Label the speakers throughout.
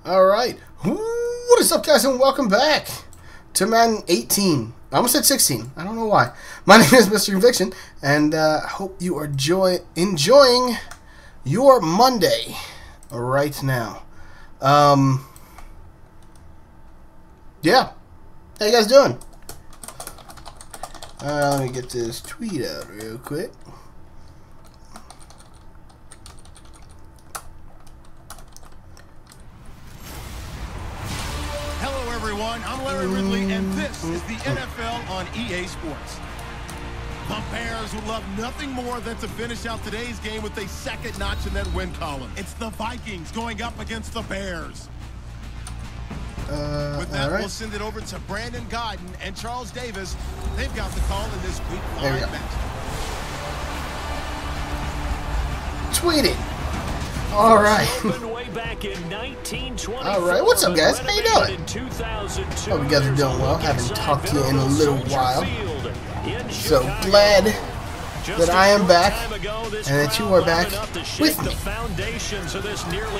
Speaker 1: Alright, what is up guys and welcome back to Madden 18. I almost said 16, I don't know why. My name is MrConviktion and I hope you are enjoying your Monday right now. Yeah, how you guys doing? Let me get this tweet out real quick.
Speaker 2: I'm Larry Ridley, and this is the NFL on EA Sports. The Bears would love nothing more than to finish out today's game with a second notch in that win column. It's the Vikings going up against the Bears. With that, we'll send it over to Brandon Godden and Charles Davis. They've got the call in this Week 5 match.
Speaker 1: Tweeting. All right. All right. What's up, guys? How you doing? Hope you guys are doing well. Haven't talked to you in a little while. So glad that I am back and that you are back with me.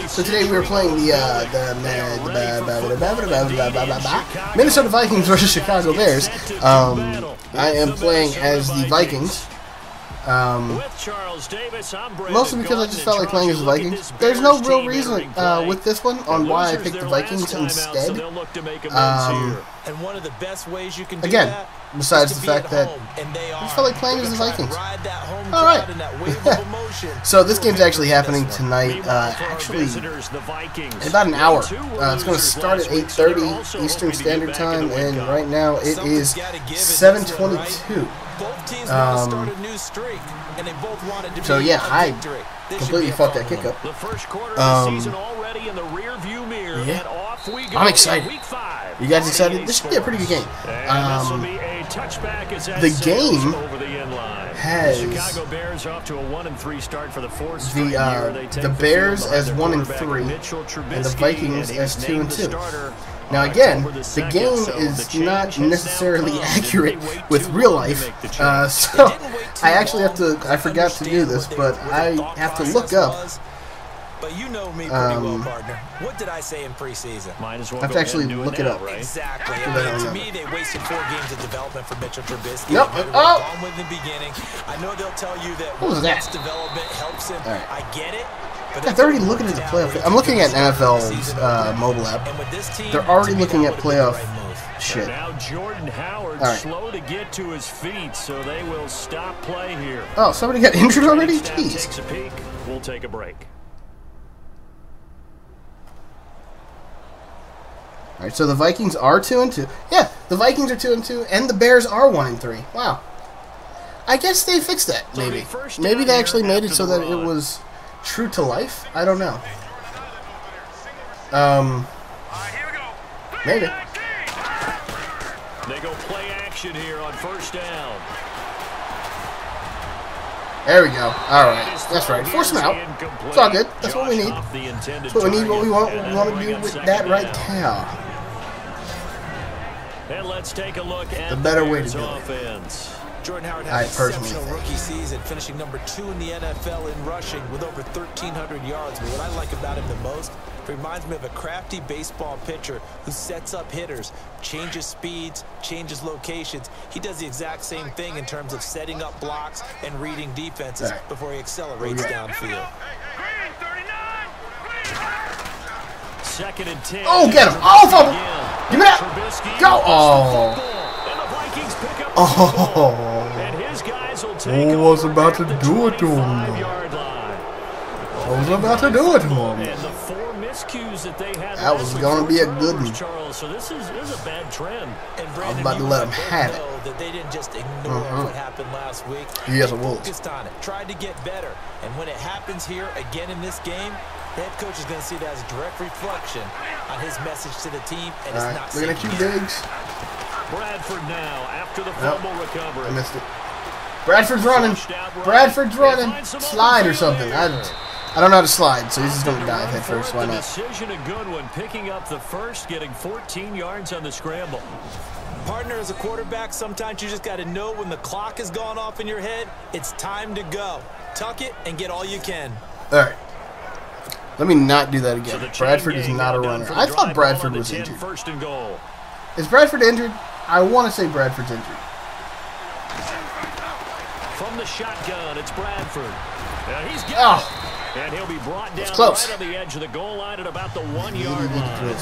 Speaker 1: So today we are playing the Minnesota Vikings versus Chicago Bears. I am playing as the Vikings. Mostly because I just felt like playing as the Vikings. There's no real reason with this one on why I picked the Vikings instead. Again, besides the fact that I just felt like playing as the Vikings. Alright. So this game's actually happening tonight, actually in about an hour. It's going to start at 8:30 Eastern Standard Time, and right now it is 7:22. So yeah, I completely fucked that kick up. Yeah. I'm excited. You guys excited? This should be a pretty good game. The game has the Bears as 1-3 and the Vikings as 2-2. Now again, the game is not necessarily accurate with real life, so I actually have to, I forgot to do this, but I have to look up.
Speaker 3: But you know me pretty well, partner. What did I say in preseason?
Speaker 1: I have to actually look it up.
Speaker 3: Exactly. To me, they wasted 4 games of development for Mitchell Trubisky.
Speaker 1: Nope.
Speaker 3: Oh! With the beginning. I know they'll tell you that development helps him.
Speaker 1: Right.
Speaker 3: I get it. But
Speaker 1: they're already looking at the playoff. I'm looking at NFL's mobile app. They're already looking at playoff shit.
Speaker 4: Now Jordan Howard slow to get to his feet, so they will stop play here.
Speaker 1: Oh, somebody got injured already? Jeez.
Speaker 4: Takes a peek. We'll take a break.
Speaker 1: Alright, so the Vikings are 2-2. Yeah, the Vikings are 2-2, and the Bears are 1-3. Wow. I guess they fixed that, maybe. Maybe they actually made it so that it was true to life? I don't know. Maybe.
Speaker 4: They go play action here on first down.
Speaker 1: There we go. Alright. That's right. Force them out. It's all good. That's what we need. That's what we need, what we want to do with that right now.
Speaker 4: And let's take a look at
Speaker 1: the better way to do
Speaker 4: offense.
Speaker 3: Jordan Howard had an exceptional rookie season, finishing number 2 in the NFL in rushing with over 1,300 yards. But what I like about him the most, it reminds me of a crafty baseball pitcher who sets up hitters, changes speeds, changes locations. He does the exact same thing in terms of setting up blocks and reading defenses before he accelerates downfield.
Speaker 4: Second and 10.
Speaker 1: Oh, get him! Oh, fumble! Give me that! Go! Oh! Oh! I was about to do it to him. I was about to do it to him. That was going to be a good one.
Speaker 4: So this is a bad trend.
Speaker 1: I was about to let him have it.
Speaker 3: That they didn't just ignore what happened last week.
Speaker 1: Yes, it was.
Speaker 3: Focused on it, tried to get better, and when it happens here again in this game, the head coach is going to see that as a direct reflection on his message to the team, and it's not
Speaker 1: looking at you, Diggs.
Speaker 4: Bradford now after the fumble recovery.
Speaker 1: I missed it. Bradford's running. Bradford's running. Slide or something. I don't know how to slide, so he's just going to dive head first. Why not?
Speaker 4: Decision a good one, picking up the first, getting 14 yards on the scramble.
Speaker 3: Partner, as a quarterback, sometimes you just got to know when the clock has gone off in your head, it's time to go. Tuck it and get all you can.
Speaker 1: All right. Let me not do that again. So Bradford is not a runner. I thought Bradford was injured.
Speaker 4: First and goal.
Speaker 1: Is Bradford injured? I want to say Bradford's injured.
Speaker 4: From the shotgun, it's Bradford. He's getting and he'll be brought down right on the edge of the goal line at about the 1 yard line.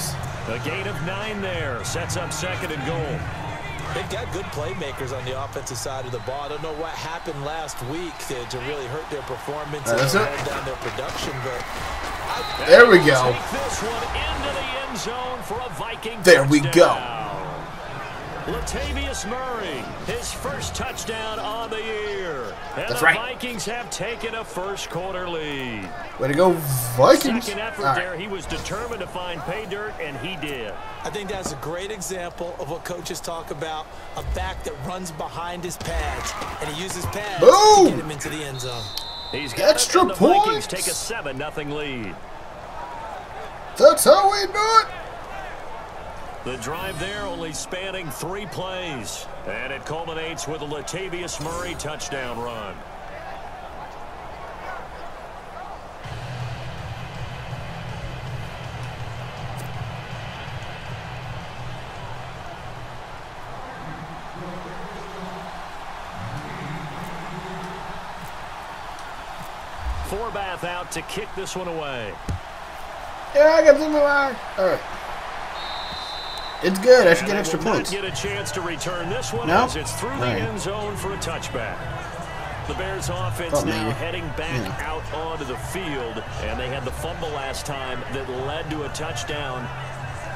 Speaker 4: A gain of 9 there. Sets up second and goal.
Speaker 3: They've got good playmakers on the offensive side of the ball. I don't know what happened last week to really hurt their performance and hold down their production, but
Speaker 1: there we go.
Speaker 4: Take this one into the end zone for a Viking
Speaker 1: there
Speaker 4: touchdown.
Speaker 1: We go.
Speaker 4: Latavius Murray, his first touchdown on the year. And
Speaker 1: That's
Speaker 4: the
Speaker 1: right.
Speaker 4: Vikings have taken a first quarter lead.
Speaker 1: Way to go, Vikings.
Speaker 4: Second effort there, he was determined to find pay dirt, and he did.
Speaker 3: I think that's a great example of what coaches talk about, a back that runs behind his pads, and he uses pads to get him into the end zone.
Speaker 4: He's got
Speaker 1: extra
Speaker 4: the
Speaker 1: points.
Speaker 4: Vikings take a 7-0 lead.
Speaker 1: That's how we do it.
Speaker 4: The drive there only spanning 3 plays. And it culminates with a Latavius Murray touchdown run. Forbath out to kick this one away.
Speaker 1: Yeah, I got the line. All right. It's good. I should get extra points.
Speaker 4: Get a chance to return this one as it's through the end zone for a touchback. The Bears offense now heading back out onto the field, and they had the fumble last time that led to a touchdown.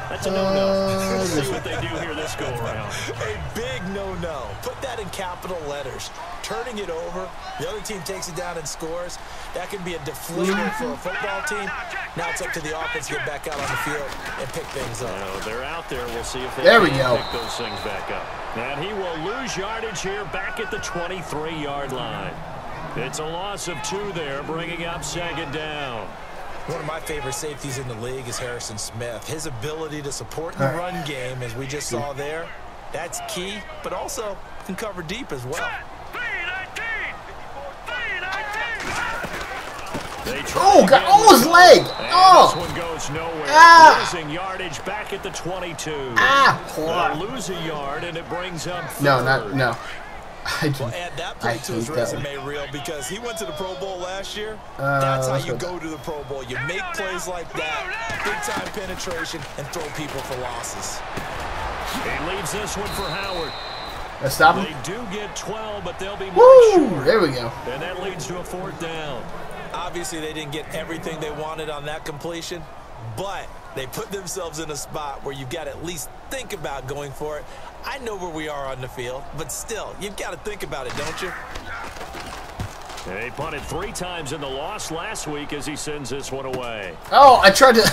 Speaker 4: That's a no-no. Let's see what they do here this go-around.
Speaker 3: A big no-no. Put that in capital letters. Turning it over, the other team takes it down and scores. That can be a deflator for a football team. Now it's up to the offense to get back out on the field and pick things up.
Speaker 4: They're out there. We'll see if they
Speaker 1: can
Speaker 4: pick those things back up. And he will lose yardage here back at the 23-yard line. It's a loss of 2 there, bringing up second down.
Speaker 3: One of my favorite safeties in the league is Harrison Smith. His ability to support the run game, as we just saw there, that's key, but also can cover deep as well.
Speaker 1: Oh, God, his leg.
Speaker 4: This one goes nowhere. Losing yardage back at the 22. Lose a yard, and it brings up third.
Speaker 1: No.
Speaker 3: Well, add that play to his resume reel because he went to the Pro Bowl last year. That's how you go to the Pro Bowl. You make plays like that, big-time penetration, and throw people for losses.
Speaker 4: He leaves this one for Howard.
Speaker 1: Let's stop him.
Speaker 4: They do get 12, but they'll be more short.
Speaker 1: There we go.
Speaker 4: And that leads to a 4th down.
Speaker 3: Obviously, they didn't get everything they wanted on that completion, but they put themselves in a spot where you've got to at least think about going for it. I know where we are on the field, but still, you've got to think about it, don't you?
Speaker 4: He punted 3 times in the loss last week as he sends this one away.
Speaker 1: Oh, I tried to...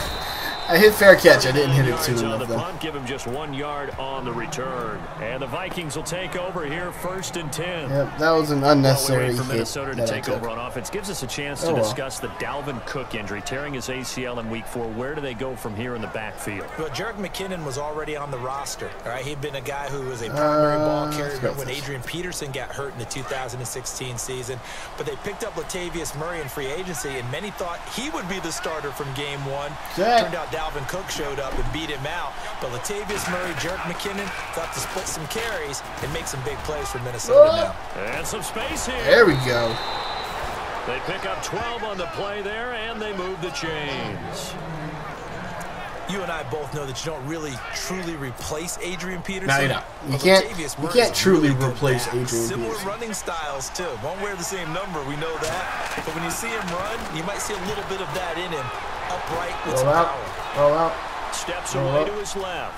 Speaker 1: I hit fair catch. I didn't hit it soon enough, though.
Speaker 4: Punt, give him just 1 yard on the return. And the Vikings will take over here, 1st and 10.
Speaker 1: Yep, that was an unnecessary
Speaker 4: hit. For Minnesota to take over on offense gives us a chance to discuss the Dalvin Cook injury, tearing his ACL in Week 4. Where do they go from here in the backfield?
Speaker 3: Well, Jerick McKinnon was already on the roster. All right, he'd been a guy who was a primary ball carrier when Adrian Peterson got hurt in the 2016 season. But they picked up Latavius Murray in free agency, and many thought he would be the starter from game 1. Turned out Dalvin Cook showed up and beat him out. But Latavius Murray, Jerick McKinnon thought to split some carries and make some big plays for Minnesota now.
Speaker 4: And some space here.
Speaker 1: There we go.
Speaker 4: They pick up 12 on the play there, and they move the chains.
Speaker 3: You and I both know that you don't really truly replace Adrian Peterson.
Speaker 1: No, you don't. You can't truly replace Adrian Peterson.
Speaker 3: Similar running styles, too. Won't wear the same number, we know that. But when you see him run, you might see a little bit of that in him. Upright with some power.
Speaker 1: Roll out.
Speaker 4: Steps away to his left.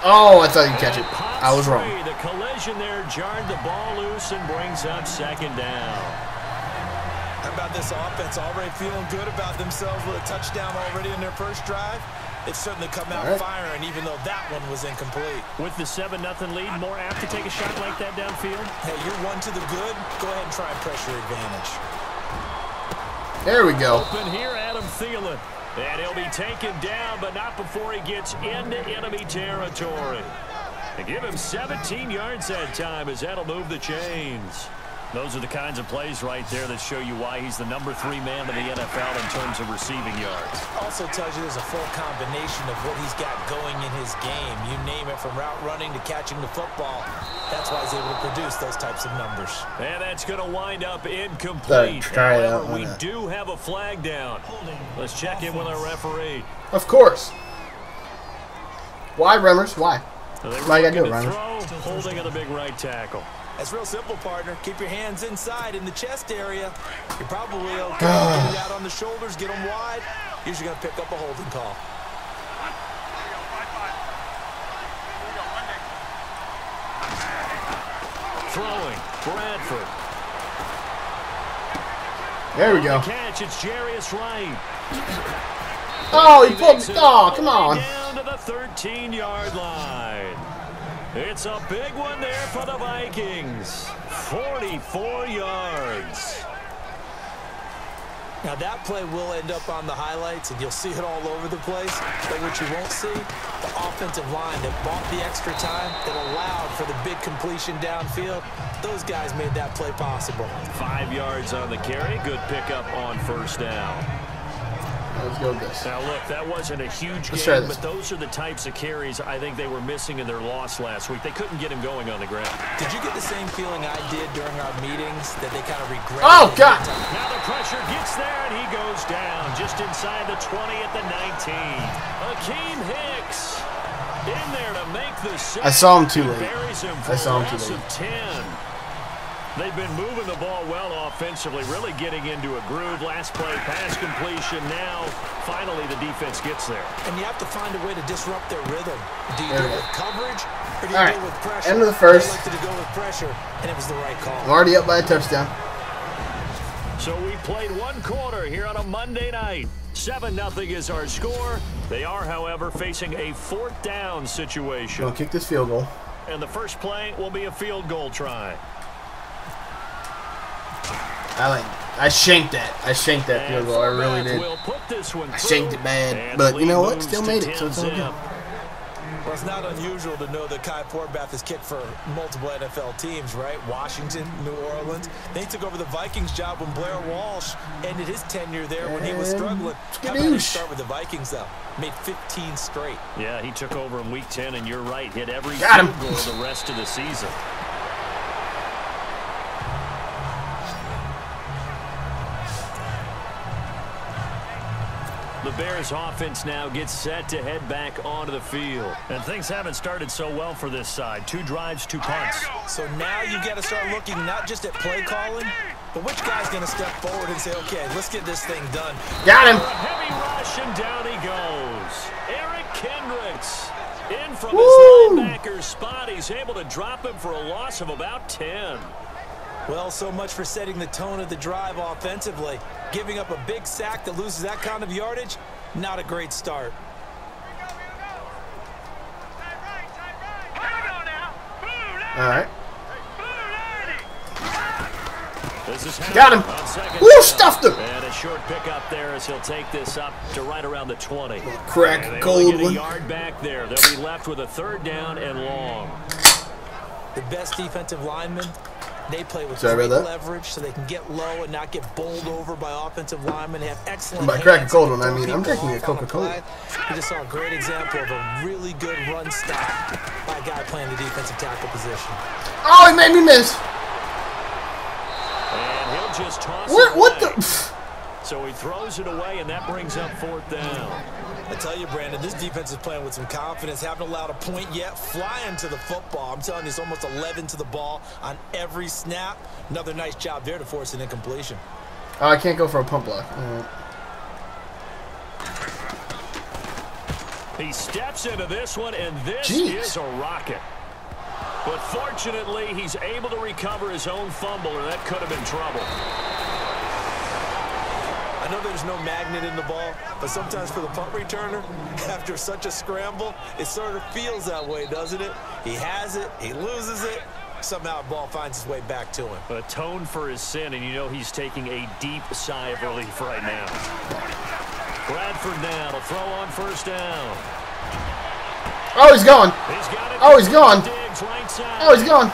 Speaker 1: Oh, I thought you'd catch it. I was wrong.
Speaker 4: The collision there jarred the ball loose and brings up second down.
Speaker 3: How about this offense already feeling good about themselves with a touchdown already in their first drive? They've certainly come out firing, even though that one was incomplete.
Speaker 4: With the 7-0 lead, more apt to take a shot like that downfield?
Speaker 3: Hey, you're one to the good. Go ahead and try and press your advantage.
Speaker 1: There we go.
Speaker 4: Open here, Adam Thielen. And he'll be taken down, but not before he gets into enemy territory. They give him 17 yards that time as that'll move the chains. Those are the kinds of plays right there that show you why he's the #3 man in the NFL in terms of receiving yards.
Speaker 3: Also tells you there's a full combination of what he's got going in his game. You name it, from route running to catching the football. That's why he's able to produce those types of numbers.
Speaker 4: And that's going to wind up incomplete. However, we do have a flag down. Let's check in with our referee.
Speaker 1: Of course. Why, Remmers? Why? Why you got to do it, Remmers?
Speaker 4: Holding on the big right tackle.
Speaker 3: That's real simple, partner. Keep your hands inside in the chest area. You're probably okay. Get it out on the shoulders, get them wide. Usually going to pick up a holding call.
Speaker 4: Throwing, Bradford.
Speaker 1: There we go.
Speaker 4: The catch, it's Jarius Wright.
Speaker 1: Oh, he pulled. Oh, come on.
Speaker 4: Down to the 13-yard line. It's a big one there for the Vikings. 44 yards.
Speaker 3: Now that play will end up on the highlights, and you'll see it all over the place. But what you won't see, the offensive line that bought the extra time, that allowed for the big completion downfield. Those guys made that play possible.
Speaker 4: 5 yards on the carry. Good pickup on first down.
Speaker 1: Let's go with this.
Speaker 4: Now, look, that wasn't a huge game, but those are the types of carries I think they were missing in their loss last week. They couldn't get him going on the ground.
Speaker 3: Did you get the same feeling I did during our meetings, that they kind of regret?
Speaker 1: Oh, God.
Speaker 4: Now the pressure gets there, and he goes down just inside the 20 at the 19. Akeem Hicks in there to make the save.
Speaker 1: I saw him too late.
Speaker 4: I saw him too late. 10. They've been moving the ball well offensively, really getting into a groove. Last play, pass completion. Now, finally, the defense gets there.
Speaker 3: And you have to find a way to disrupt their rhythm. Do you do it with coverage, or do you do it with pressure?
Speaker 1: End of the first.
Speaker 3: They elected to go with pressure, and it was the right call.
Speaker 1: I'm already up by a touchdown.
Speaker 4: So we played one quarter here on a Monday night. 7-0 is our score. They are, however, facing a 4th down situation.
Speaker 1: Gonna kick this field goal.
Speaker 4: And the first play will be a field goal try.
Speaker 1: I shanked that. I shanked that field goal. I really did. I shanked it bad. But you know what? Still made it, so it's all good.
Speaker 3: Well, it's not unusual to know that Kai Forbath has kicked for multiple NFL teams, right? Washington, New Orleans. Then he took over the Vikings job when Blair Walsh ended his tenure there when he was struggling. How about he start with the Vikings, though? Made 15 straight.
Speaker 4: Yeah, he took over in Week 10, and you're right. Hit every field goal the rest of the season. The Bears offense now gets set to head back onto the field. And things haven't started so well for this side. 2 drives, 2 punts.
Speaker 3: So now you got to start looking not just at play calling, but which guy's going to step forward and say, okay, let's get this thing done.
Speaker 1: Got him.
Speaker 4: A heavy rush, and down he goes. Eric Kendricks in from his linebacker's spot. He's able to drop him for a loss of about 10.
Speaker 3: Well, so much for setting the tone of the drive offensively. Giving up a big sack that loses that kind of yardage, not a great start.
Speaker 1: All right.
Speaker 4: Got
Speaker 1: him. Woo, stuffed him.
Speaker 4: And a short pickup there as he'll take this up to right around the 20.
Speaker 1: Crack a cold one.
Speaker 4: A yard back there. They'll be left with a 3rd down and long.
Speaker 3: The best defensive linemen, they play with great leverage so they can get low and not get bowled over by offensive linemen. They have excellent
Speaker 1: by crack a cold one, I mean I'm drinking a Coca-Cola.
Speaker 3: You just saw a great example of a really good run stop by a guy playing the defensive tackle position.
Speaker 1: Oh, he made me miss.
Speaker 4: And he'll just toss
Speaker 1: it what the?
Speaker 3: So he throws it away, and that brings up 4th down. I tell you, Brandon, this defense is playing with some confidence. Haven't allowed a point yet. Flying to the football. I'm telling you, it's almost 11 to the ball on every snap. Another nice job there to force an incompletion.
Speaker 1: Oh, I can't go for a pump block.
Speaker 4: He steps into this one, and this is a rocket. But fortunately, he's able to recover his own fumble, or that could have been trouble. I know there's no magnet in the ball, but sometimes for the punt returner, after such a scramble, it sort of feels that way, doesn't it? He has it, he loses it,
Speaker 3: Somehow the ball finds its way back to him.
Speaker 4: Atone for his sin, and you know he's taking a deep sigh of relief right now. Bradford now to throw on first down.
Speaker 1: Oh, he's gone. Oh, he's gone. Oh, he's gone.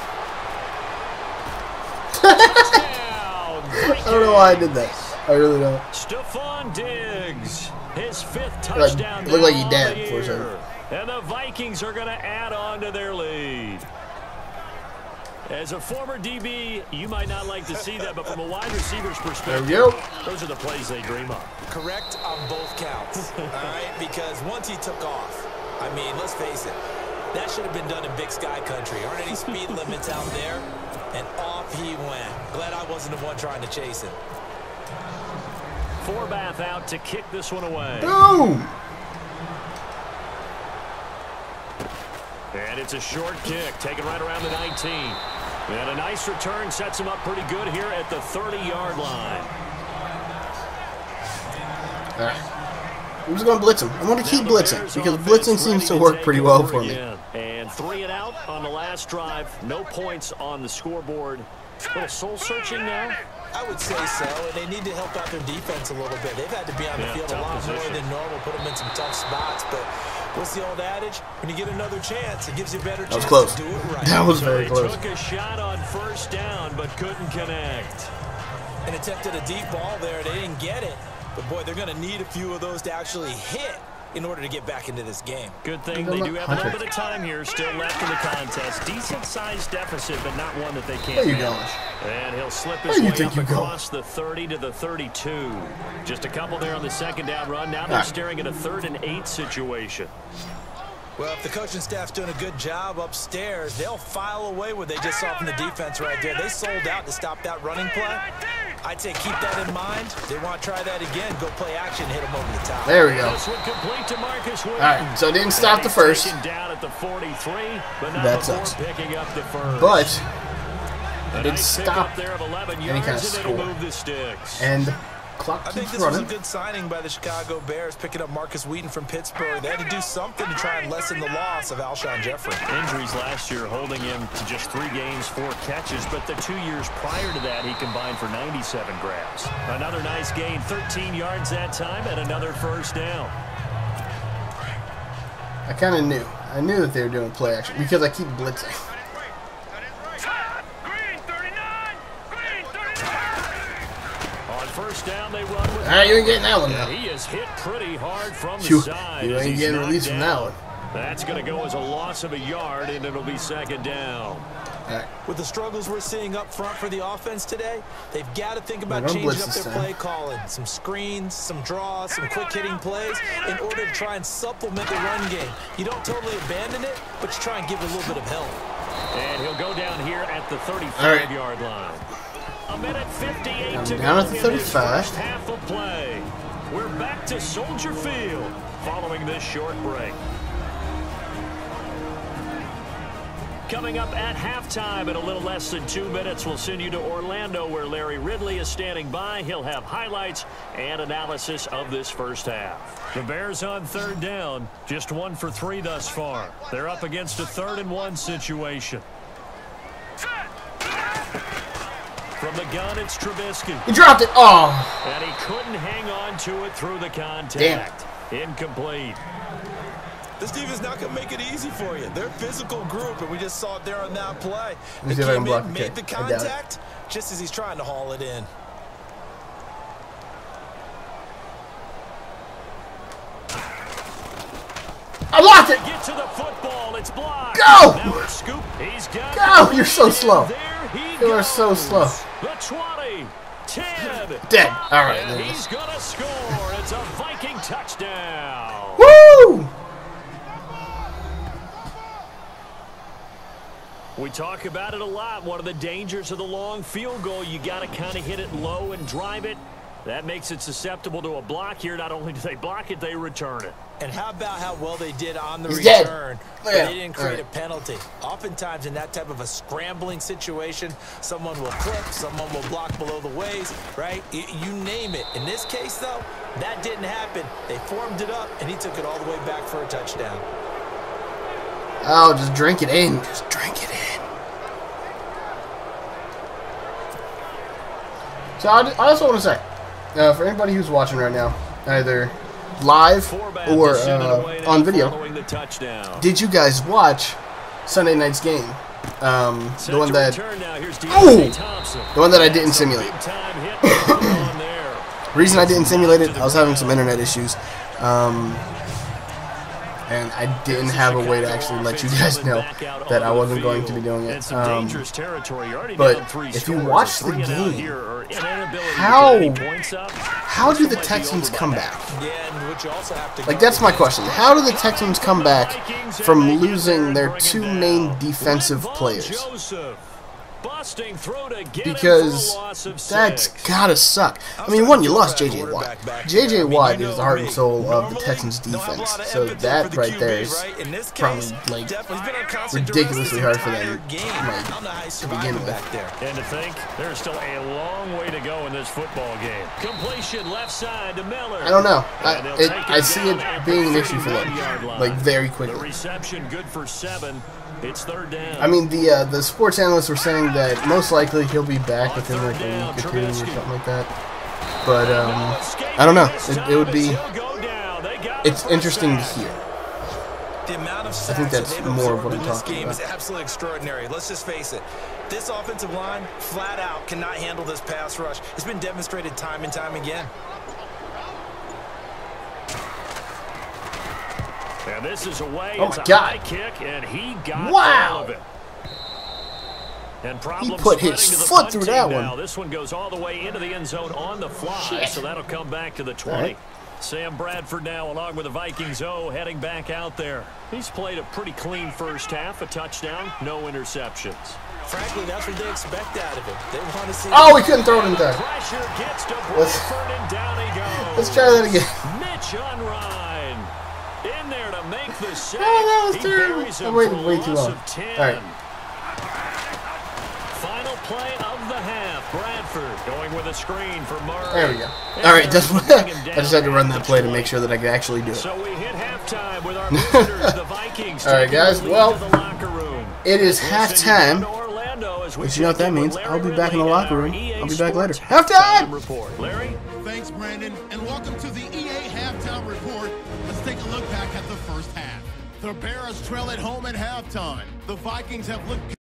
Speaker 1: I don't know why I did that. I really don't.
Speaker 4: Stephon Diggs, his 5th touchdown.
Speaker 1: Looked like he dead for a second.
Speaker 4: And the Vikings are going to add on to their lead. As a former DB, you might not like to see that, but from a wide receiver's perspective, those are the plays they dream of.
Speaker 3: Correct on both counts, all right? Because once he took off, I mean, let's face it, that should have been done in Big Sky country. Aren't any speed limits out there? And off he went. Glad I wasn't the one trying to chase him.
Speaker 4: Forbath out to kick this one away.
Speaker 1: Boom!
Speaker 4: And it's a short kick, taken right around the 19. And a nice return sets him up pretty good here at the 30-yard line.
Speaker 1: All right. I'm just going to blitz him. I'm going to keep blitzing because blitzing seems to work pretty well for me.
Speaker 4: And 3 and out on the last drive. No points on the scoreboard. A little soul-searching now.
Speaker 3: I would say so, and they need to help out their defense a little bit. They've had to be on the field a lot more than normal, put them in some tough spots. But what's the old adage? When you get another chance, it gives you a better chance to do it right.
Speaker 1: That was very close.
Speaker 4: Took a shot on first down, but couldn't connect.
Speaker 3: And attempted a deep ball there. They didn't get it. But, boy, they're going to need a few of those to actually hit in order to get back into this game.
Speaker 4: Good thing they do have a little bit of time here still left in the contest. Decent-sized deficit, but not one that they can't manage. And he'll slip his way up across the 30 to the 32. Just a couple there on the second down run. Now they're staring at a 3rd and 8 situation.
Speaker 3: Well, if the coaching staff's doing a good job upstairs, they'll file away what they just saw from the defense right there. They sold out to stop that running play. I'd say keep that in mind. They want to try that again. Go play action, hit them over the top.
Speaker 1: There we go.
Speaker 4: All
Speaker 1: right, so didn't stop the first.
Speaker 4: Down at the 43, but
Speaker 1: that sucks.
Speaker 4: Picking up the first.
Speaker 1: But I did stop any kind of score. And clock
Speaker 3: I think
Speaker 1: keeps
Speaker 3: this
Speaker 1: running.
Speaker 3: was a good signing by the Chicago Bears, picking up Marcus Wheaton from Pittsburgh. They had to do something to try and lessen the loss of Alshon Jeffrey.
Speaker 4: Injuries last year holding him to just 3 games, 4 catches, but the 2 years prior to that, he combined for 97 grabs. Another nice gain, 13 yards that time, and another first down.
Speaker 1: I kind of knew. I knew that they were doing play action because I keep blitzing.
Speaker 4: First down, they run with.
Speaker 1: All right, you ain't getting that one now.
Speaker 4: He is hit pretty hard from the side.
Speaker 1: You ain't getting released from that one.
Speaker 4: That's going to go as a loss of a yard, and it'll be second down.
Speaker 1: Right.
Speaker 3: With the struggles we're seeing up front for the offense today, they've got to think about changing up their play calling. Some screens, some draws, some quick-hitting plays in order to try and supplement the run game. You don't totally abandon it, but you try and give it a little bit of help.
Speaker 4: And he'll go down here at the 35-yard line. A minute 58 to
Speaker 1: down
Speaker 4: go
Speaker 1: at the 35.
Speaker 4: in this first half of play. We're back to Soldier Field following this short break. Coming up at halftime in a little less than 2 minutes, we'll send you to Orlando where Larry Ridley is standing by. He'll have highlights and analysis of this first half. The Bears on 3rd down, just 1 for 3 thus far. They're up against a 3rd and 1 situation. From the gun, it's Trubisky.
Speaker 1: He dropped it. Oh.
Speaker 4: And he couldn't hang on to it through the contact. Damn. Incomplete.
Speaker 3: This defense not going to make it easy for you. They're a physical group, and we just saw it there on that play.
Speaker 1: They came in,
Speaker 3: made the contact just as he's trying to haul it in.
Speaker 1: I blocked it.
Speaker 4: Get to the football. It's blocked.
Speaker 1: Go.
Speaker 4: Now it's scoop. He's got
Speaker 1: Go. You're so slow. You are so slow.
Speaker 4: The 20. 10.
Speaker 1: Dead. All right.
Speaker 4: And he's going to score. It's a Viking touchdown.
Speaker 1: Woo!
Speaker 4: We talk about it a lot. One of the dangers of the long field goal, you got to kind of hit it low and drive it. That makes it susceptible to a block here. Not only do they block it, they return it.
Speaker 3: And how about how well they did on the return? But they didn't create a penalty. Oftentimes in that type of a scrambling situation, someone will clip, someone will block below the waist, right? You name it. In this case, though, that didn't happen. They formed it up, and he took it all the way back for a touchdown.
Speaker 1: Oh, just drink it in. Just drink it in. So I also want to say, for anybody who's watching right now, either live or on video, did you guys watch Sunday night's game? The one that the one that I didn't simulate. Reason I didn't simulate it, I was having some internet issues, and I didn't have a way to actually let you guys know that I wasn't going to be doing it. But if you watch the game, how do the Texans come back? Like, that's my question. How do the Texans come back from losing their two main defensive players? Because that's gotta suck. I mean, one, you lost J.J. Watt. J.J. Watt is the heart and soul of the Texans' defense. So that right there is probably, like, ridiculously hard for them, like, to begin with.
Speaker 4: And to think, there's still a long way to go in this football game. Completion left side to Miller.
Speaker 1: I don't know. I see it being an issue for them, like, very quickly.
Speaker 4: Reception good for 7. It's 3rd down.
Speaker 1: I mean, the sports analysts were saying that most likely he'll be back within like a week or 2 or something like that. But I don't know. It would be. It's interesting to hear.
Speaker 3: The amount of
Speaker 1: I think that's more of what I'm talking about.
Speaker 3: This game is absolutely extraordinary. Let's just face it. This offensive line, flat out, cannot handle this pass rush. It's been demonstrated time and time again.
Speaker 4: And this is away.
Speaker 1: Oh
Speaker 4: it's
Speaker 1: my
Speaker 4: a
Speaker 1: God.
Speaker 4: high kick, and he got all of it. And
Speaker 1: he put his foot through that one.
Speaker 4: Now. This one goes all the way into the end zone on the fly, so that'll come back to the 20. Right. Sam Bradford now, along with the Vikings heading back out there. He's played a pretty clean first half, a touchdown, no interceptions.
Speaker 3: Frankly, that's what they expect out of him. They want to see.
Speaker 1: Oh, we couldn't throw it in there.
Speaker 4: Pressure gets to Bradford, and down he goes.
Speaker 1: Let's try that again.
Speaker 4: Mitch Unrein in there to make the save.
Speaker 1: Oh, that was terrible. I waited way too long. All right.
Speaker 4: Final play of the half. Bradford going with a screen for Murray.
Speaker 1: There we go. All right, that's what I just had to run that play to make sure that I could actually do it.
Speaker 4: So we hit halftime with our visitors, the Vikings.
Speaker 1: All right, guys. Well, it is halftime. But you know what that means? I'll be back in the locker room. I'll be back later. Halftime!
Speaker 4: Larry?
Speaker 2: Thanks, Brandon, and welcome to the EA Halftime Report. Let's take a look back at the first half. The Bears trail at home at halftime. The Vikings have looked good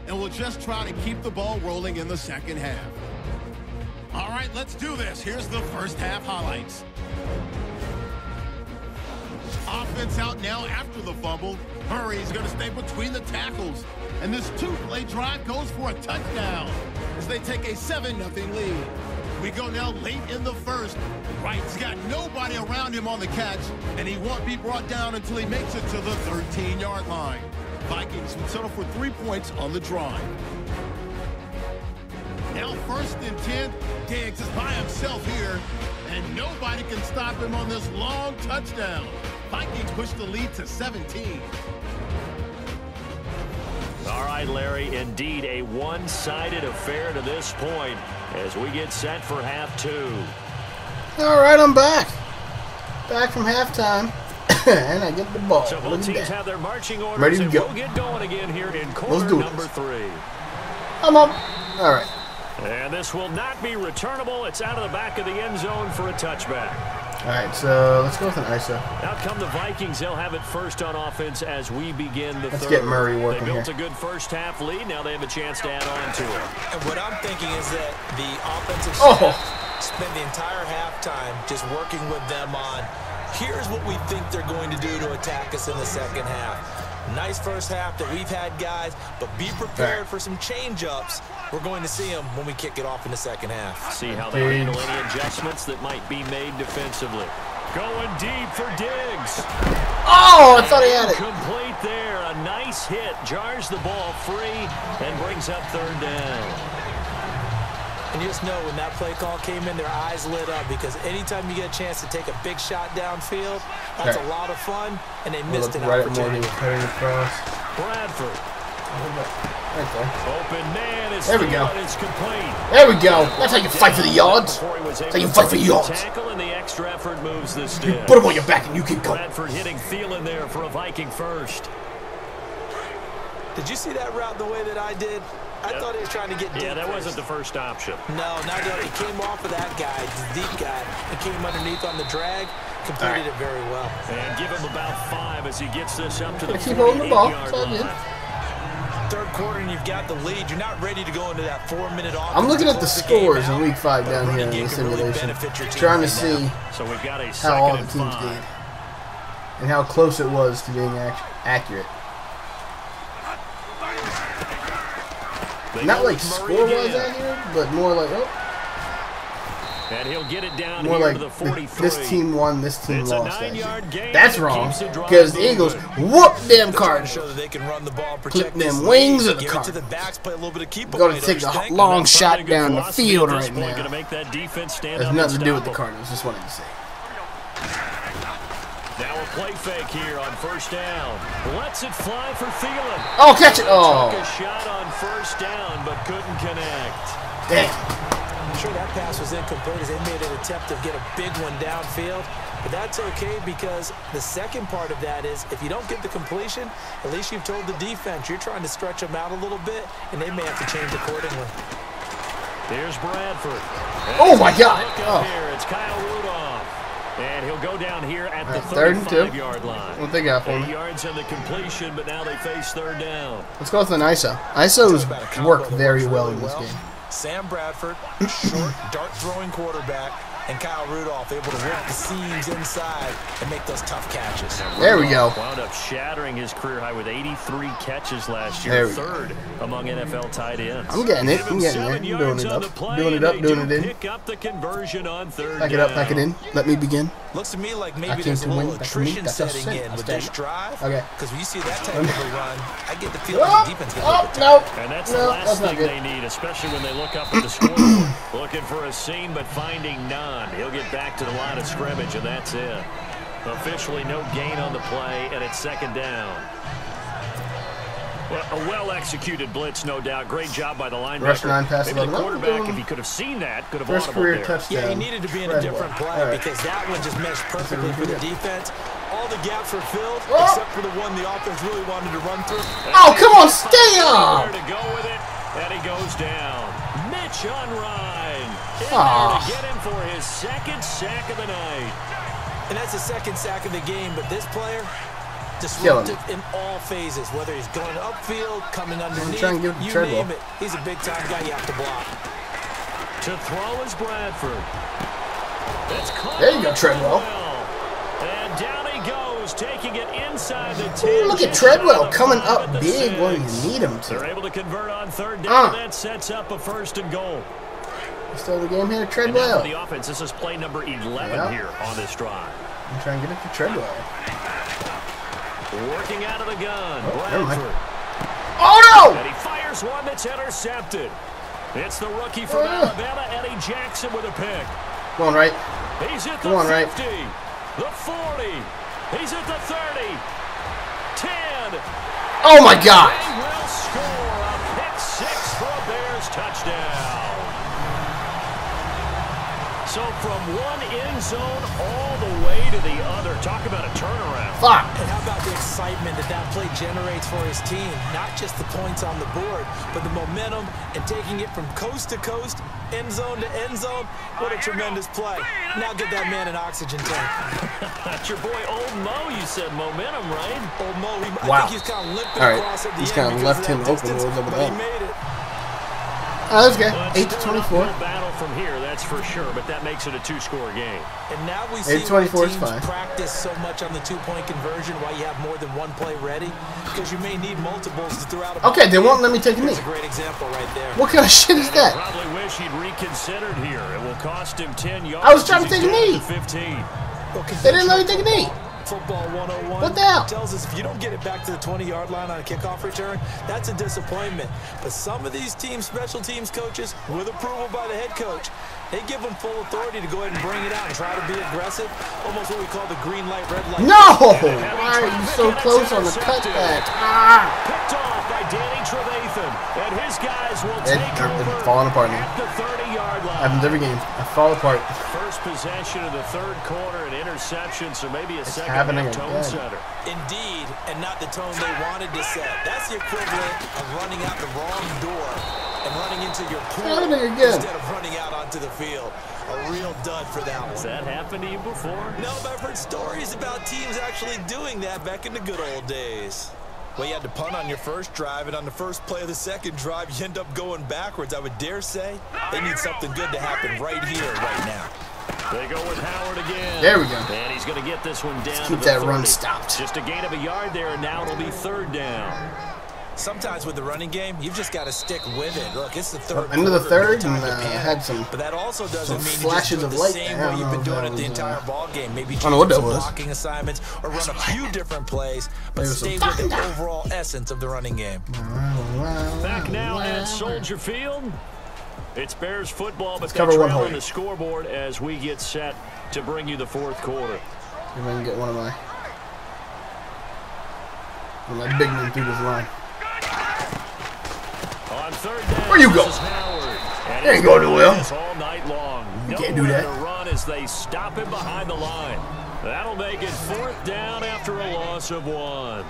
Speaker 2: and will just try to keep the ball rolling in the second half. All right, let's do this. Here's the first half highlights. Offense out now after the fumble. Murray's going to stay between the tackles. And this two-play drive goes for a touchdown as they take a 7-0 lead. We go now late in the first. Wright's got nobody around him on the catch, and he won't be brought down until he makes it to the 13-yard line. Vikings would settle for 3 points on the drive. Now 1st and 10. Diggs is by himself here, and nobody can stop him on this long touchdown. Vikings push the lead to 17.
Speaker 4: All right, Larry, indeed a one-sided affair to this point as we get set for half 2.
Speaker 1: All right, I'm back. Back from halftime, and I get the ball.
Speaker 4: So both teams have their marching orders,
Speaker 1: ready to go.
Speaker 4: We'll get going again here in quarter number 3.
Speaker 1: I'm up. All right.
Speaker 4: And this will not be returnable. It's out of the back of the end zone for a touchback.
Speaker 1: All right, so let's go with an ISO.
Speaker 4: Out come the Vikings. They'll have it first on offense as we begin the third.
Speaker 1: Let's get Murray working
Speaker 4: here. They built
Speaker 1: here.
Speaker 4: a good first half lead. Now they have a chance to add on to it.
Speaker 3: And what I'm thinking is that the offensive staff spent the entire halftime just working with them on, here's what we think they're going to do to attack us in the second half. Nice first half that we've had, guys, but be prepared for some change-ups. We're going to see them when we kick it off in the second half.
Speaker 4: See how they handle any adjustments that might be made defensively. Going deep for Diggs.
Speaker 1: Oh, I thought he had it.
Speaker 4: Complete there. A nice hit. Jars the ball free and brings up 3rd down.
Speaker 3: And you just know when that play call came in, their eyes lit up because anytime you get a chance to take a big shot downfield, that's a lot of fun, and they missed an opportunity.
Speaker 4: Bradford.
Speaker 1: Right there.
Speaker 4: Open man is
Speaker 1: there we go.
Speaker 4: It's complete.
Speaker 1: There we go. That's how you fight for the yards. That's how you fight for yards.
Speaker 4: Tackle and the extra effort moves the stick.
Speaker 1: You put him on your back and you keep going.
Speaker 4: Bradford hitting Thielen there for a Viking first.
Speaker 3: Did you see that route the way that I did? I thought he was trying to get deep.
Speaker 4: Yeah, that wasn't the first option.
Speaker 3: No, he came off of that guy, the deep guy. He came underneath on the drag, completed it very well.
Speaker 4: And give him about 5 as he gets this up to the
Speaker 1: 48-yard
Speaker 4: line.
Speaker 3: Third quarter and you've got the lead. You're not ready to go into that 4-minute offense.
Speaker 1: I'm looking at the scores in Week 5 down here in the simulation, trying to see how all the teams did and how close it was to being accurate. Not like score-wise out here, but more like,
Speaker 4: and he'll get it down
Speaker 1: more
Speaker 4: here
Speaker 1: like
Speaker 4: to the 43.
Speaker 1: This team won, this team lost. That's wrong, because the Eagles whoop them Cardinals. Clip them wings of the Cardinals. Going to take a long shot down the field right now. Has nothing to do with the Cardinals, just wanted to say.
Speaker 4: Now a play fake here on first down. Lets it fly for Thielen.
Speaker 1: Oh, catch it! Oh.
Speaker 4: Took a shot on first down, but couldn't connect.
Speaker 1: Damn.
Speaker 3: I'm sure that pass was incomplete as they made an attempt to get a big one downfield. But that's okay because the second part of that is if you don't get the completion, at least you've told the defense you're trying to stretch them out a little bit, and they may have to change accordingly.
Speaker 4: There's Bradford.
Speaker 1: Oh, my God. Oh.
Speaker 4: Here. It's Kyle Rudolph. And he'll go down here at the
Speaker 1: 35-yard
Speaker 4: line.
Speaker 1: What they got for me?
Speaker 4: 8 yards on the completion, but now they face third down.
Speaker 1: Let's go with an ISO. ISOs work very well in this game.
Speaker 3: Sam Bradford, short, dart-throwing quarterback, and Kyle Rudolph able to work the seams inside and make those tough catches.
Speaker 1: There we go.
Speaker 4: Wound up shattering his career high with 83 catches last year, third among NFL tight ends.
Speaker 1: I'm getting it. I'm getting it. I'm doing it up. Doing it up, doing it in.
Speaker 4: Pick up the conversion on third
Speaker 1: back it up, back it in. Let me begin.
Speaker 3: Looks to me like maybe there's a little attrition setting in with this drive.
Speaker 1: Okay.
Speaker 3: Because when you see that type of a run, I get the feeling the defense gets a little bit
Speaker 1: tired.
Speaker 4: And that's the last thing they need, especially when they look up at the scoreboard. Looking for a seam, but finding none. He'll get back to the line of scrimmage, and that's it. Officially no gain on the play, and it's second down. Well, a well-executed blitz, no doubt. Great job by the linebacker.
Speaker 1: Rush 9 pass.
Speaker 4: Maybe the quarterback, if he could have seen that, could have
Speaker 1: first career touchdown.
Speaker 3: Yeah, he needed to be in a different play because that one just meshed perfectly for the defense. All the gaps were filled, except for the one the offense really wanted to run through.
Speaker 1: Oh, come on, stay up!
Speaker 4: To go with it, and he goes down. Mitch on Ryan. In there to get him for his second sack of the night.
Speaker 3: And that's the second sack of the game, but this player, disruptive in all phases, whether he's going upfield, coming underneath, you name it. He's a big-time guy you have to block.
Speaker 4: To throw is Bradford. That's caught.
Speaker 1: There you go, Treadwell.
Speaker 4: And down he goes, taking it inside the 10.
Speaker 1: Ooh, look at Treadwell coming up big when you need him to.
Speaker 4: They're able to convert on third down. That sets up a first and goal.
Speaker 1: Still the game here, Treadwell.
Speaker 4: For the offense, this is play number 11 here on this drive.
Speaker 1: I'm trying to get it to Treadwell.
Speaker 4: Working out of the gun, Bradford.
Speaker 1: Oh, no!
Speaker 4: And he fires one that's intercepted. It's the rookie from Alabama, Eddie Jackson, with a pick.
Speaker 1: Go on, right.
Speaker 4: He's at the 50, the 40. He's at the 30, 10.
Speaker 1: Oh, my God.
Speaker 4: They will score a pick six for a Bears touchdown. So from one end zone all the way to the other. Talk about a turnaround.
Speaker 1: Fuck.
Speaker 3: And how about the excitement that play generates for his team? Not just the points on the board, but the momentum and taking it from coast to coast, end zone to end zone. What a tremendous play. Now get that man an oxygen tank.
Speaker 4: That's your boy Old Mo. You said momentum, right?
Speaker 3: Old Mo, I think he's kind of limping across at the end.
Speaker 1: He's kind of left him open a little bit.
Speaker 3: But he made it.
Speaker 1: Oh, that's good. 8-24.
Speaker 4: Battle from here, that's for sure, but that makes it a two-score game.
Speaker 3: And now we see why teams practice so much on the two-point conversion, why you have more than one play ready, because you may need multiples throughout a
Speaker 1: Okay, they won't let me take a knee.
Speaker 3: That's a great example right there.
Speaker 1: What kind of shit is that?
Speaker 4: I probably wish he'd reconsidered here. It will cost him 10 yards.
Speaker 1: I was trying to take a knee.
Speaker 4: 15.
Speaker 1: They didn't let me take a knee.
Speaker 3: Football 101.
Speaker 1: What the hell?
Speaker 3: Tells us if you don't get it back to the 20-yard line on a kickoff return, that's a disappointment. But some of these teams, special teams coaches, with approval by the head coach, they give them full authority to go ahead and bring it out and try to be aggressive. Almost what we call the green light, red light.
Speaker 1: No! Why are you so close on the cutback?
Speaker 4: Picked off by Danny Trevathan. And his guys will take over
Speaker 1: falling apart now.
Speaker 4: at the 30. 20-yard line.
Speaker 1: Happens every game. I fall apart.
Speaker 4: First possession of the third quarter, an interception, so maybe a second
Speaker 1: happening
Speaker 4: tone
Speaker 1: again.
Speaker 4: setter.
Speaker 3: Indeed, and not the tone they wanted to set. That's the equivalent of running out the wrong door and running into your pool instead of running out onto the field. A real dud for that one.
Speaker 4: Has that happened to you before?
Speaker 3: No, but I've heard stories about teams actually doing that back in the good old days. Well, you had to punt on your first drive, and on the first play of the second drive, you end up going backwards. I would dare say they need something good to happen right here, right now.
Speaker 4: They go with Howard again.
Speaker 1: There we go.
Speaker 4: And he's going to get this one down.
Speaker 1: Let's keep that run stopped.
Speaker 4: Just a gain of a yard there, and now it'll be third down.
Speaker 3: Sometimes with the running game, you've just got to stick with it. Look, it's the third.
Speaker 1: Into the third, and had some.
Speaker 3: But that also doesn't mean
Speaker 1: flashes of light.
Speaker 3: the same way you've been doing it the entire ball game. Maybe
Speaker 1: I don't know what that
Speaker 3: some
Speaker 1: was.
Speaker 3: blocking assignments or run a few different plays, but stay with the overall essence of the running game.
Speaker 4: Back now at Soldier Field. It's Bears football, but
Speaker 1: cover
Speaker 4: they
Speaker 1: one
Speaker 4: trail
Speaker 1: hole
Speaker 4: on the scoreboard as we get set to bring you the fourth quarter.
Speaker 1: If I can get one of my big men through this line.
Speaker 4: On third down,
Speaker 1: where you go? There ain't going too well.
Speaker 4: All night long.
Speaker 1: You can't do that.
Speaker 4: To run as they stop him behind the line. That'll make it fourth down after a loss of 1.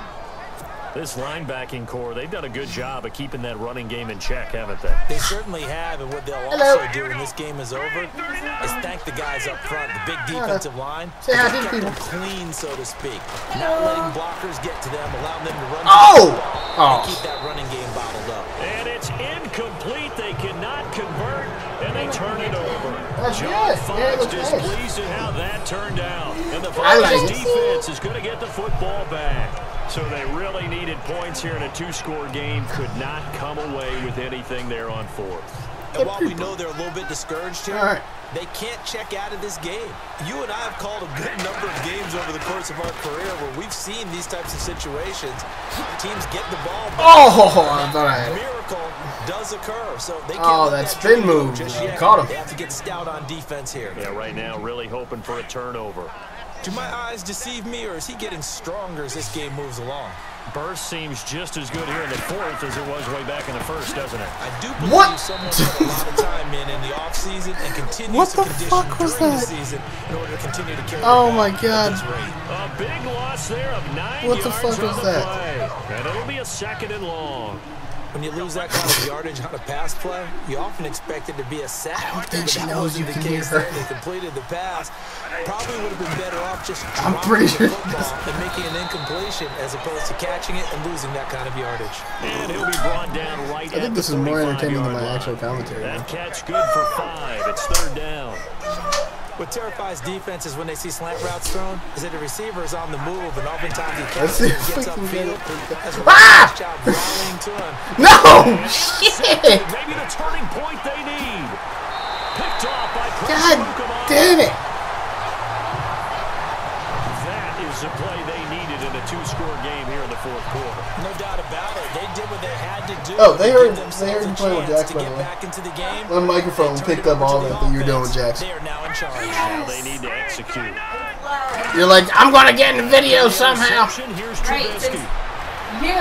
Speaker 4: This linebacking core, they've done a good job of keeping that running game in check, haven't they?
Speaker 3: They certainly have, and what they'll also do when this game is over is thank the guys up front, the big defensive line,
Speaker 1: say hi to
Speaker 3: kept
Speaker 1: people.
Speaker 3: them clean, so to speak. Not letting blockers get to them, allowing them to run and keep that running game bottled up.
Speaker 4: And it's incomplete. They cannot convert, and they turn it over.
Speaker 1: That's
Speaker 4: John
Speaker 1: good.
Speaker 4: Fox displeased at how that turned out. And the Vikings defense is going to get the football back. So they really needed points here in a 2-score game. Could not come away with anything there on fourth.
Speaker 3: And while we know they're a little bit discouraged here, they can't check out of this game. You and I have called a good number of games over the course of our career where we've seen these types of situations. Teams get the ball back.
Speaker 1: I thought I had it.
Speaker 3: Miracle does occur. So they can't
Speaker 1: that spin move.
Speaker 3: Just yet.
Speaker 1: Caught him.
Speaker 3: They have to get stout on defense here.
Speaker 4: Yeah, right now really hoping for a turnover.
Speaker 3: Do my eyes deceive me, or is he getting stronger as this game moves along?
Speaker 4: Burst seems just as good here in the fourth as it was way back in the first, doesn't it?
Speaker 3: I do believe someone put a lot of time in the offseason and continues to condition during the season in order to continue to carry
Speaker 1: my God.
Speaker 4: A big loss there of 9
Speaker 1: What the
Speaker 4: yards
Speaker 1: fuck was
Speaker 4: on
Speaker 1: that?
Speaker 4: play. And it'll be a second and long.
Speaker 3: When you lose that kind of yardage on a pass play, you often expect it to be a sack.
Speaker 1: I don't think she
Speaker 3: that
Speaker 1: knows you
Speaker 3: wasn't
Speaker 1: can
Speaker 3: the
Speaker 1: hear
Speaker 3: case
Speaker 1: her.
Speaker 3: there. They completed the pass. Probably would have been better off just
Speaker 1: I'm
Speaker 3: dropping
Speaker 1: pretty
Speaker 3: the
Speaker 1: sure.
Speaker 3: football and making an incompletion as opposed to catching it and losing that kind of yardage.
Speaker 4: And he'll be brought down right
Speaker 1: I think this is more entertaining than my actual commentary.
Speaker 4: That catch good for 5. It's third down.
Speaker 3: What terrifies defenses when they see slant routes thrown is that the receiver is on the move, and oftentimes he catches and gets upfield. As a job rallying to him.
Speaker 1: No! Shit!
Speaker 4: Maybe the turning point they need. Picked off by
Speaker 1: God damn it!
Speaker 4: That is the play they needed in a 2-score game here in the fourth quarter.
Speaker 3: No doubt about it. They did what they had to do.
Speaker 1: Oh, they heard
Speaker 3: you
Speaker 1: you playing with Jax, by the way.
Speaker 3: back into the game.
Speaker 1: The microphone picked up all that you were doing with Jax.
Speaker 3: They are now in charge.
Speaker 4: Now they need to execute.
Speaker 1: You're like, I'm gonna get in the video somehow.
Speaker 4: Here's Trubisky.
Speaker 5: You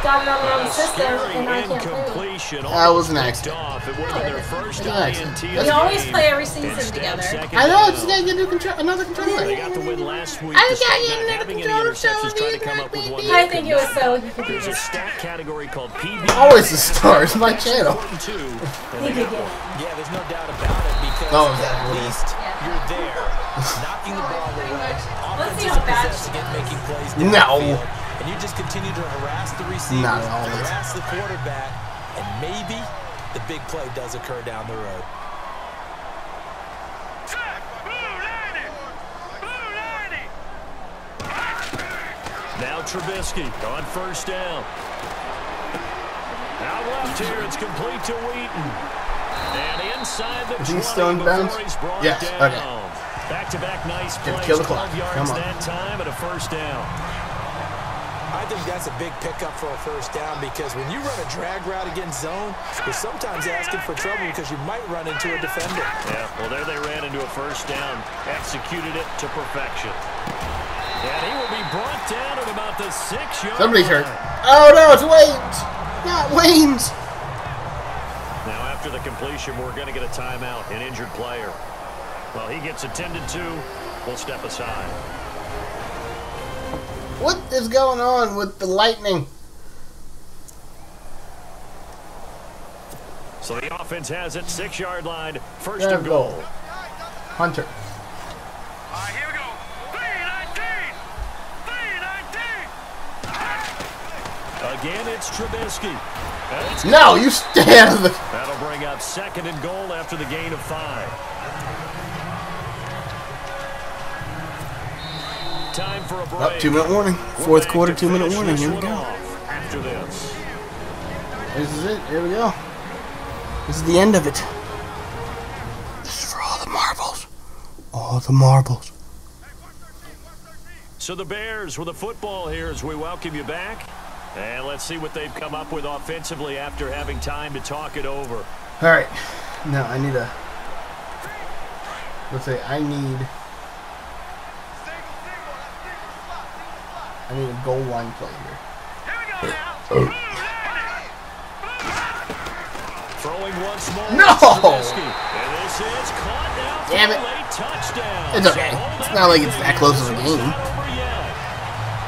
Speaker 5: got it on the system, and I can't play.
Speaker 1: That was an accident.
Speaker 4: It would have been their first INT.
Speaker 5: We always play every season together.
Speaker 1: I know, it's gotta get another controller.
Speaker 4: They got the win last week.
Speaker 5: I got you another
Speaker 4: Having any
Speaker 5: controller,
Speaker 4: interceptions,
Speaker 5: so
Speaker 4: trying to come up with one.
Speaker 5: I think it was so you could do
Speaker 4: There's a
Speaker 5: this.
Speaker 4: stat category called PB.
Speaker 1: Always the star. It's my channel.
Speaker 3: Yeah, there's no doubt about it because at least you're there, knocking the ball away.
Speaker 5: Let's see
Speaker 3: Offense is
Speaker 5: how bad
Speaker 3: possessed
Speaker 5: she
Speaker 3: again, making plays.
Speaker 1: No.
Speaker 3: And you just continue to harass the receiver,
Speaker 1: Not always.
Speaker 3: harass the quarterback, and maybe the big play does occur down the road.
Speaker 4: Now Trubisky on first down. Out left here, it's complete to Wheaton. And inside the 20
Speaker 1: still in bounds?
Speaker 4: before he's brought
Speaker 1: Yes,
Speaker 4: down.
Speaker 1: okay.
Speaker 4: Back-to-back nice plays,
Speaker 1: Kill the clock.
Speaker 4: 12 yards
Speaker 1: Come on.
Speaker 4: that time and a first down.
Speaker 3: I think that's a big pickup for a first down because when you run a drag route against zone, you're sometimes asking for trouble because you might run into a defender.
Speaker 4: Yeah, well, there they ran into a first down, executed it to perfection. And he will be brought down at about the 6-yard line.
Speaker 1: Somebody's hurt. Oh no, it's Waynes! Not Waynes!
Speaker 4: Now after after the completion, we're going to get a timeout, an injured player. Well, he gets attended to. We'll step aside.
Speaker 1: What is going on with the Lightning?
Speaker 4: So the offense has it, 6-yard line, first and goal.
Speaker 1: Hunter.
Speaker 6: Here we go. 3-19.
Speaker 4: Again, it's Trubisky.
Speaker 1: No, you stay out of the...
Speaker 4: That'll bring up second and goal after the gain of 5. Time for a break.
Speaker 1: 2-minute warning. Fourth quarter, 2-minute warning. Here we go.
Speaker 4: After this.
Speaker 1: This is it. Here we go. This is the end of it. This is for all the marbles. All the marbles.
Speaker 4: So the Bears with the football here as we welcome you back. And let's see what they've come up with offensively after having time to talk it over.
Speaker 1: All right. Now I need a... Let's say I need a goal line play here.
Speaker 4: Throwing once more.
Speaker 1: No!
Speaker 4: And this is caught now.
Speaker 1: Damn it.
Speaker 4: Late touchdown.
Speaker 1: It's okay. It's not like it's that close of a game.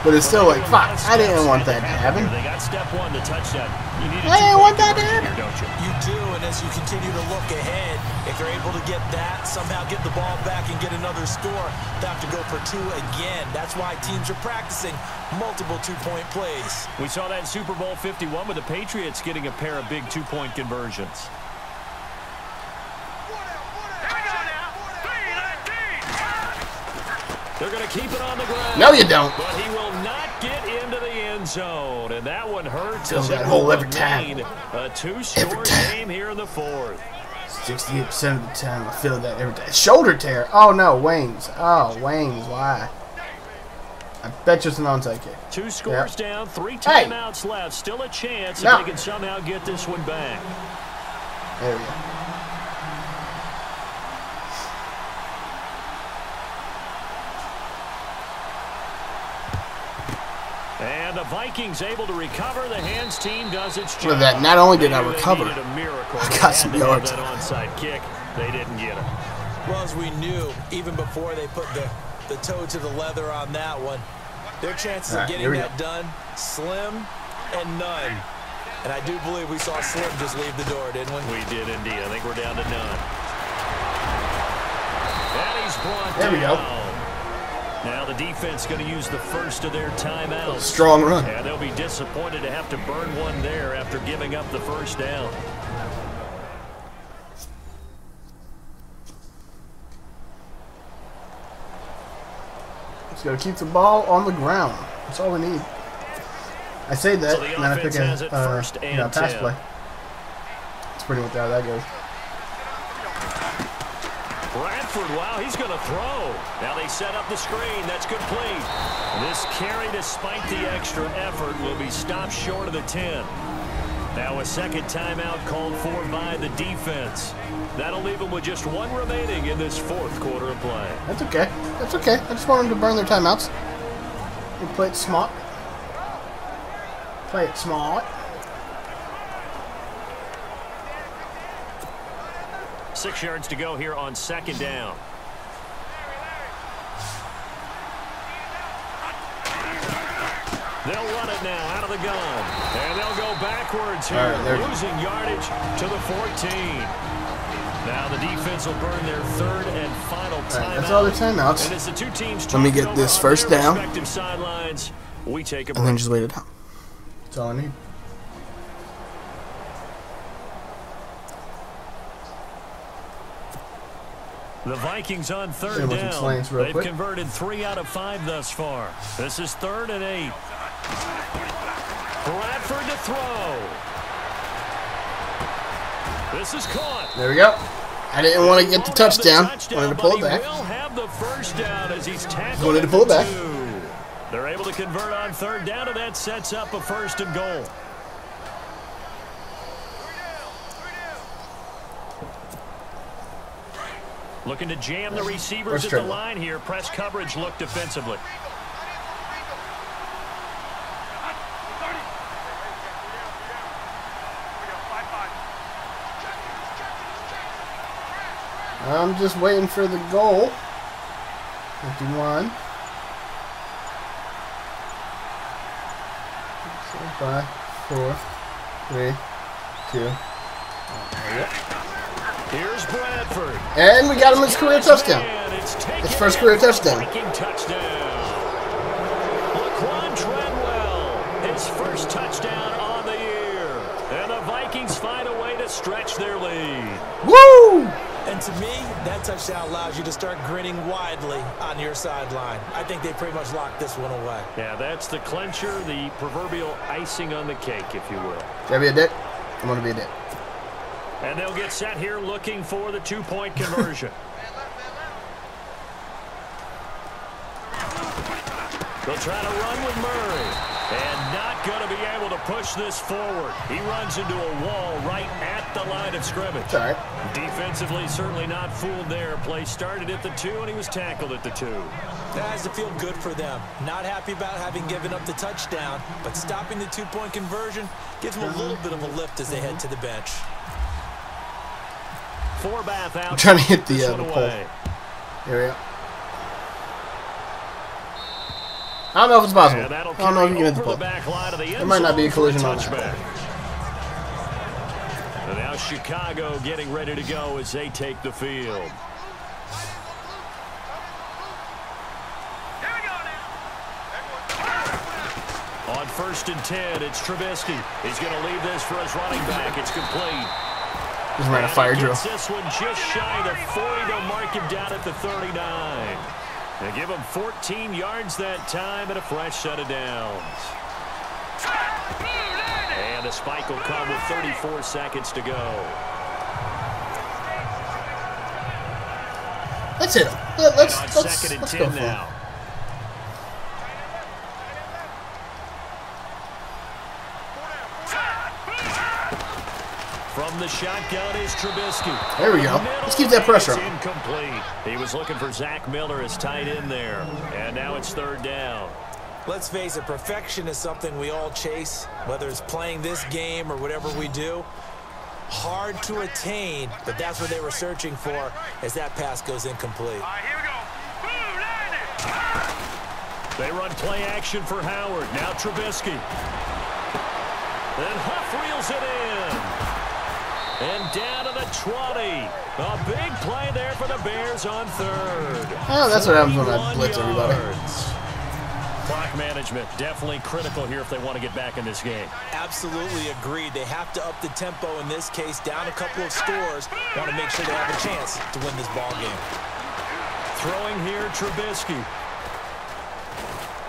Speaker 1: But it's still like, fuck, I didn't want that to happen.
Speaker 4: They got step one, the touchdown.
Speaker 1: I didn't want that to happen.
Speaker 3: Don't you? You do, and as you continue to look ahead, if they're able to get that, somehow get the ball back and get another score, they have to go for 2 again. That's why teams are practicing multiple 2-point plays.
Speaker 4: We saw that in Super Bowl 51 with the Patriots getting a pair of big 2-point conversions. They're going to keep it on the ground.
Speaker 1: No, you don't.
Speaker 4: But he will not get into the end zone. And that one hurts.
Speaker 1: Fills that hole every time.
Speaker 4: A 2-score game here in the 4th.
Speaker 1: 68% of the time, I feel that every time. Shoulder tear. Oh, no. Wings. Oh, Wings. Why? I bet you it's an onside kick.
Speaker 4: 2 scores down. 3 timeouts left. Still a chance if they can somehow get this one back.
Speaker 1: There we go.
Speaker 4: And the Vikings able to recover. The hands team does its job.
Speaker 1: Look at that. Not only did I recover,
Speaker 4: a miracle.
Speaker 1: I got some yards.
Speaker 4: That onside kick, they didn't get it.
Speaker 3: Well, as we knew, even before they put the toe to the leather on that one, their chances of getting that done, slim and none. And I do believe we saw Slim just leave the door, didn't we?
Speaker 4: We did indeed. I think we're down to none. And he's brought
Speaker 1: there we go.
Speaker 4: Now the defense going to use the first of their timeouts.
Speaker 1: Strong run.
Speaker 4: And they'll be disappointed to have to burn one there after giving up the first down.
Speaker 1: Just got to keep the ball on the ground. That's all we need. I say that,
Speaker 4: so
Speaker 1: and then I pick a pass play. That's pretty much how that goes.
Speaker 4: Bradford, wow, he's going to throw. Now they set up the screen. That's complete. This carry, despite the extra effort, will be stopped short of the 10. Now a second timeout called for by the defense. That'll leave them with just 1 remaining in this 4th quarter of play.
Speaker 1: That's okay. That's okay. I just want them to burn their timeouts. We play it smart. Play it smart.
Speaker 4: 6 yards to go here on 2nd down. They'll run it now out of the gun. And they'll go backwards here, losing yardage to the 14. Now the defense will burn their 3rd and final timeout.
Speaker 1: That's all their timeouts.
Speaker 4: And as the 2 teams
Speaker 1: let me get this first down.
Speaker 4: Sidelines, we take a break.
Speaker 1: And then just wait it out. That's all I need.
Speaker 4: The Vikings on 3rd down. They've converted 3 out of 5 thus far. This is 3rd and 8. Bradford to throw. This is caught.
Speaker 1: There we go. I didn't want to get the touchdown. Wanted to pull it back.
Speaker 4: Will have the first down as he's tackled.
Speaker 1: Wanted to pull it back.
Speaker 4: They're able to convert on 3rd down, and that sets up a 1st and goal. Looking to jam the receivers at the line here. Press coverage look defensively.
Speaker 1: I'm just waiting for the goal. 51. 5, 4, 3, 2.
Speaker 4: Here's Bradford.
Speaker 1: And we got him his career touchdown. His first career touchdown.
Speaker 4: Laquan Treadwell, his first touchdown on the year. And the Vikings find a way to stretch their lead.
Speaker 1: Woo!
Speaker 3: And to me, that touchdown allows you to start grinning widely on your sideline. I think they pretty much locked this one away.
Speaker 4: Yeah, that's the clincher, the proverbial icing on the cake, if you will.
Speaker 1: Should I be a dick? I'm going to be a dick.
Speaker 4: And they'll get set here looking for the two-point conversion. They'll try to run with Murray. And not going to be able to push this forward. He runs into a wall right at the line of scrimmage.
Speaker 1: All right.
Speaker 4: Defensively, certainly not fooled there. Play started at the 2, and he was tackled at the 2.
Speaker 3: That has to feel good for them. Not happy about having given up the touchdown, but stopping the two-point conversion gives them a little bit of a lift as they head to the bench.
Speaker 4: Forbath out.
Speaker 1: I'm trying to hit the pole. Here we go. I don't know if it's possible. I don't know if you can hit the pole. There might not be a collision on that.
Speaker 4: And now Chicago getting ready to go as they take the field. On 1st and 10, it's Trubisky. He's going to leave this for his running back. It's complete.
Speaker 1: He's running a fire drill.
Speaker 4: This one just shy of the 40. They'll mark him down at the 39. They give him 14 yards that time and a fresh set of downs. And the spike will come with 34 seconds to go.
Speaker 1: Let's hit him. Let's
Speaker 4: 2nd and 10 now. From the shotgun is Trubisky.
Speaker 1: There we go. Let's keep that pressure on.
Speaker 4: Incomplete. He was looking for Zach Miller as tight end there. And now it's 3rd down.
Speaker 3: Let's face it, perfection is something we all chase, whether it's playing this game or whatever we do. Hard to attain, but that's what they were searching for as that pass goes incomplete.
Speaker 6: Here we go.
Speaker 4: They run play action for Howard. Now Trubisky. Then Huff reels it in. And down to the 20. A big play there for the Bears on 3rd.
Speaker 1: Oh, that's what happens when I blitz everybody.
Speaker 4: Clock management definitely critical here if they want to get back in this game.
Speaker 3: Absolutely agreed. They have to up the tempo in this case, down a couple of scores. Want to make sure they have a chance to win this ball game.
Speaker 4: Throwing here, Trubisky.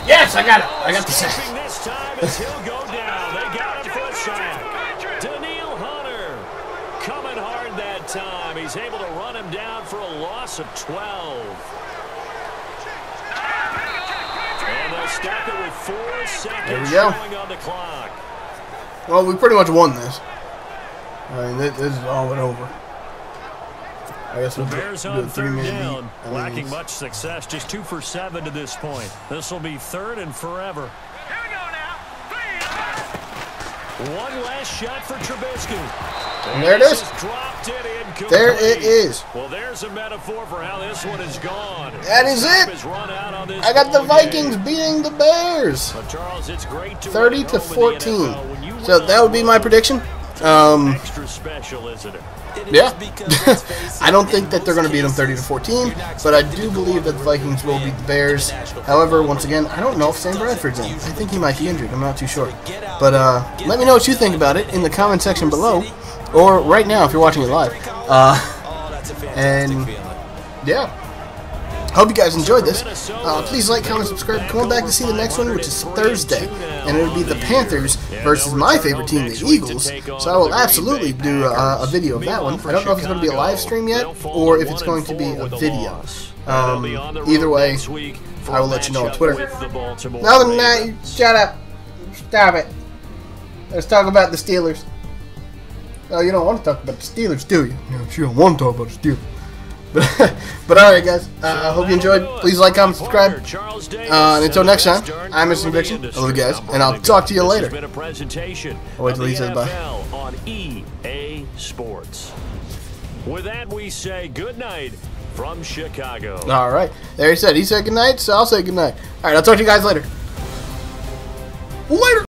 Speaker 1: Yes, I got it. I got the sack.
Speaker 4: This time as he'll go down. They got him for a sack. Daniil Hunter coming hard that time. He's able to run him down for a loss of 12. And they'll stop it with 4 seconds showing on the clock.
Speaker 1: Well, we pretty much won this. I mean, this is all but over. I guess we'll
Speaker 4: the Bears
Speaker 1: do
Speaker 4: on
Speaker 1: a
Speaker 4: 3rd down,
Speaker 1: beat.
Speaker 4: lacking much success, just 2 for 7 to this point. This will be 3rd and forever.
Speaker 6: Here we go now.
Speaker 4: One last shot for Trubisky.
Speaker 1: And there it is.
Speaker 4: Dropped it in.
Speaker 1: There it is.
Speaker 4: Well, there's a metaphor for how this one is gone.
Speaker 1: That is it. I got the Vikings beating the Bears.
Speaker 4: But Charles, it's great to
Speaker 1: 30 to 14. So that would be my prediction.
Speaker 4: Extra special, isn't it?
Speaker 1: Yeah. I don't think that they're going to beat them 30 to 14, but I do believe that the Vikings will beat the Bears. However, once again, I don't know if Sam Bradford's in. I think he might be injured. I'm not too sure. But let me know what you think about it in the comment section below, or right now if you're watching it live. And yeah. Hope you guys enjoyed this. Please like, comment, subscribe. Come on back to see the next one, which is Thursday. And it'll be the Panthers versus my favorite team, the Eagles. So I will absolutely do a video of that one. I don't know if it's going to be a live stream yet, or if it's going to be a video. Either way, I will let you know on Twitter. Other than that, you shut up. Stop it. Let's talk about the Steelers. Oh, you don't want to talk about the Steelers, do you? You don't want to talk about the Steelers. But alright guys, I hope you enjoyed. Please like, comment, subscribe. And until next time, I'm MrConviktion. I love you guys, and I'll talk to you later. I'll wait till he says bye.
Speaker 4: With that, we say good night from Chicago.
Speaker 1: All right. There he said good night, so I'll say good night. All right, I'll talk to you guys later. Later.